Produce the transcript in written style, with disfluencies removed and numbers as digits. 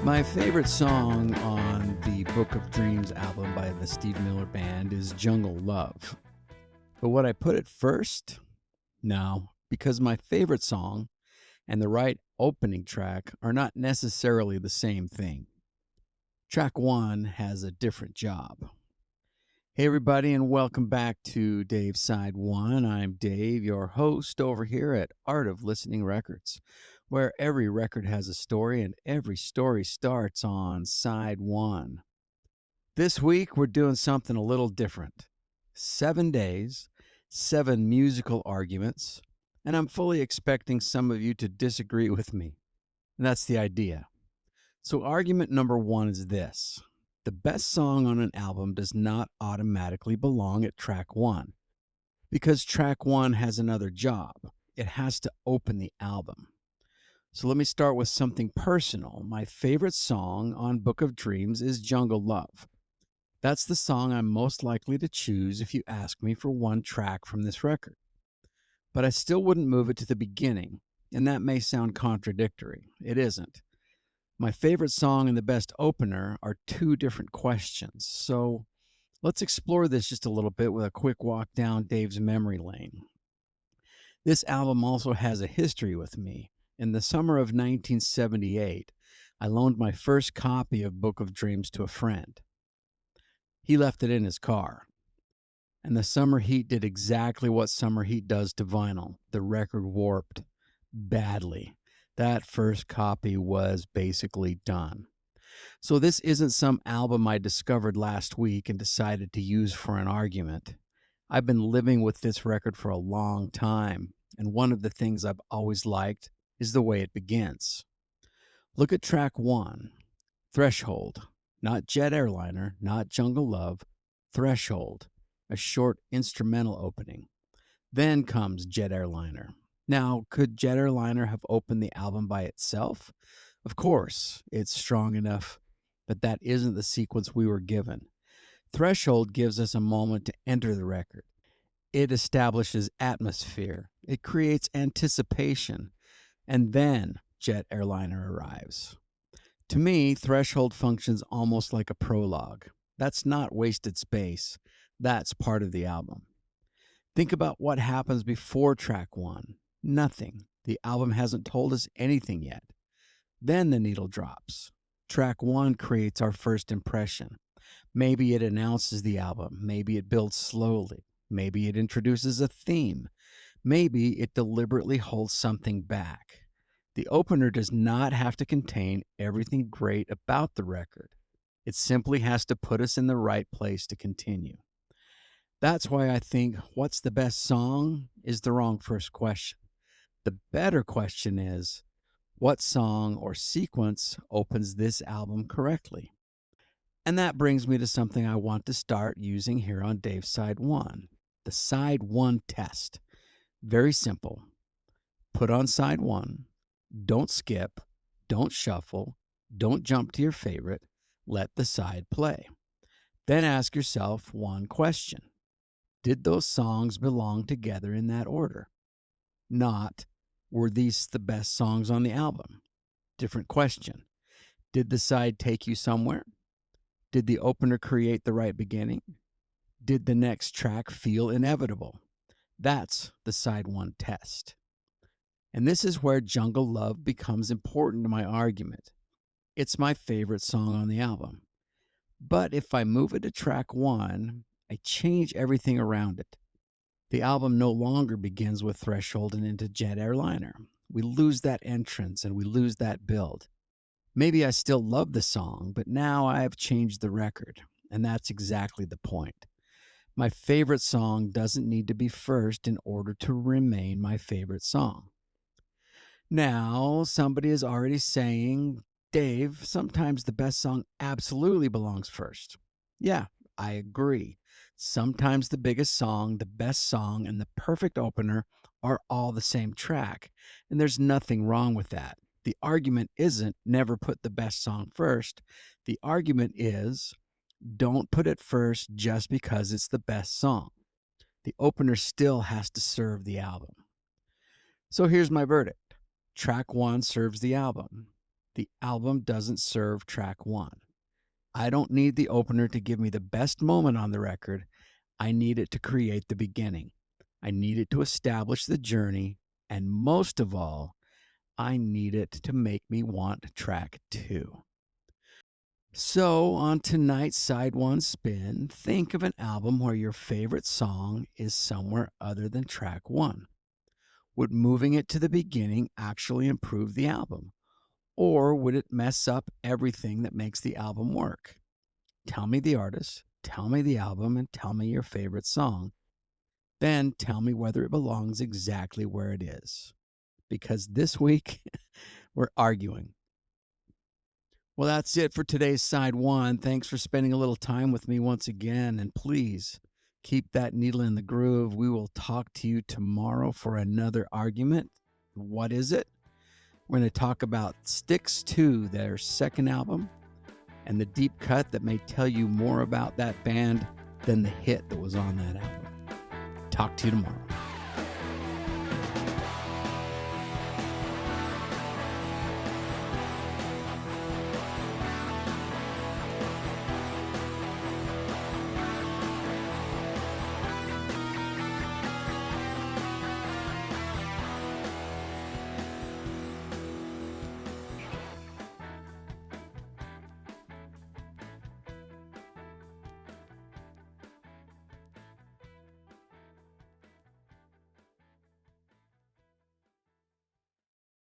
My favorite song on the Book of Dreams album by the Steve Miller Band is Jungle Love. But would I put it first? No, because my favorite song and the right opening track are not necessarily the same thing. Track one has a different job. Hey, everybody, and welcome back to Dave's Side One. I'm Dave, your host over here at Art of Listening Records, where every record has a story and every story starts on side one. This week, we're doing something a little different. 7 days, 7 musical arguments, and I'm fully expecting some of you to disagree with me. And that's the idea. So, argument number one is this. The best song on an album does not automatically belong at track one, because track one has another job. It has to open the album. So let me start with something personal. My favorite song on Book of Dreams is Jungle Love. That's the song I'm most likely to choose if you ask me for one track from this record. But I still wouldn't move it to the beginning, and that may sound contradictory. It isn't. My favorite song and the best opener are two different questions. So let's explore this just a little bit with a quick walk down Dave's memory lane. This album also has a history with me. In the summer of 1978, I loaned my first copy of Book of Dreams to a friend. He left it in his car. And the summer heat did exactly what summer heat does to vinyl. The record warped badly. That first copy was basically done. So this isn't some album I discovered last week and decided to use for an argument. I've been living with this record for a long time, and one of the things I've always liked is the way it begins. Look at track one, Threshold, not Jet Airliner, not Jungle Love, Threshold, a short instrumental opening. Then comes Jet Airliner. Now, could Jet Airliner have opened the album by itself? Of course, it's strong enough, but that isn't the sequence we were given. Threshold gives us a moment to enter the record. It establishes atmosphere. It creates anticipation. And then Jet Airliner arrives. To me, Threshold functions almost like a prologue. That's not wasted space. That's part of the album. Think about what happens before track one. Nothing. The album hasn't told us anything yet. Then the needle drops. Track one creates our first impression. Maybe it announces the album. Maybe it builds slowly. Maybe it introduces a theme. Maybe it deliberately holds something back. The opener does not have to contain everything great about the record. It simply has to put us in the right place to continue. That's why I think what's the best song is the wrong first question. The better question is, what song or sequence opens this album correctly? And that brings me to something I want to start using here on Dave's Side One, the Side One test. Very simple. Put on side one. Don't skip. Don't shuffle. Don't jump to your favorite. Let the side play. Then ask yourself one question. Did those songs belong together in that order? Not, were these the best songs on the album? Different question. Did the side take you somewhere? Did the opener create the right beginning? Did the next track feel inevitable? That's the side one test. And this is where Jungle Love becomes important to my argument. It's my favorite song on the album. But if I move it to track one, I change everything around it. The album no longer begins with Threshold and into Jet Airliner. We lose that entrance and we lose that build. Maybe I still love the song, but now I've changed the record, and that's exactly the point. My favorite song doesn't need to be first in order to remain my favorite song. Now, somebody is already saying, Dave, sometimes the best song absolutely belongs first. Yeah, I agree. Sometimes the biggest song, the best song, and the perfect opener are all the same track, and there's nothing wrong with that. The argument isn't never put the best song first. The argument is don't put it first just because it's the best song. The opener still has to serve the album. So here's my verdict. Track one serves the album. The album doesn't serve track one. I don't need the opener to give me the best moment on the record. I need it to create the beginning. I need it to establish the journey. And most of all, I need it to make me want track two. So, on tonight's Side One Spin, think of an album where your favorite song is somewhere other than track one. Would moving it to the beginning actually improve the album? Or would it mess up everything that makes the album work? Tell me the artist, tell me the album, and tell me your favorite song. Then tell me whether it belongs exactly where it is. Because this week, we're arguing. Well, that's it for today's Side One. Thanks for spending a little time with me once again. And please keep that needle in the groove. We will talk to you tomorrow for another argument. What is it? We're going to talk about Styx 2, their second album, and the deep cut that may tell you more about that band than the hit that was on that album. Talk to you tomorrow.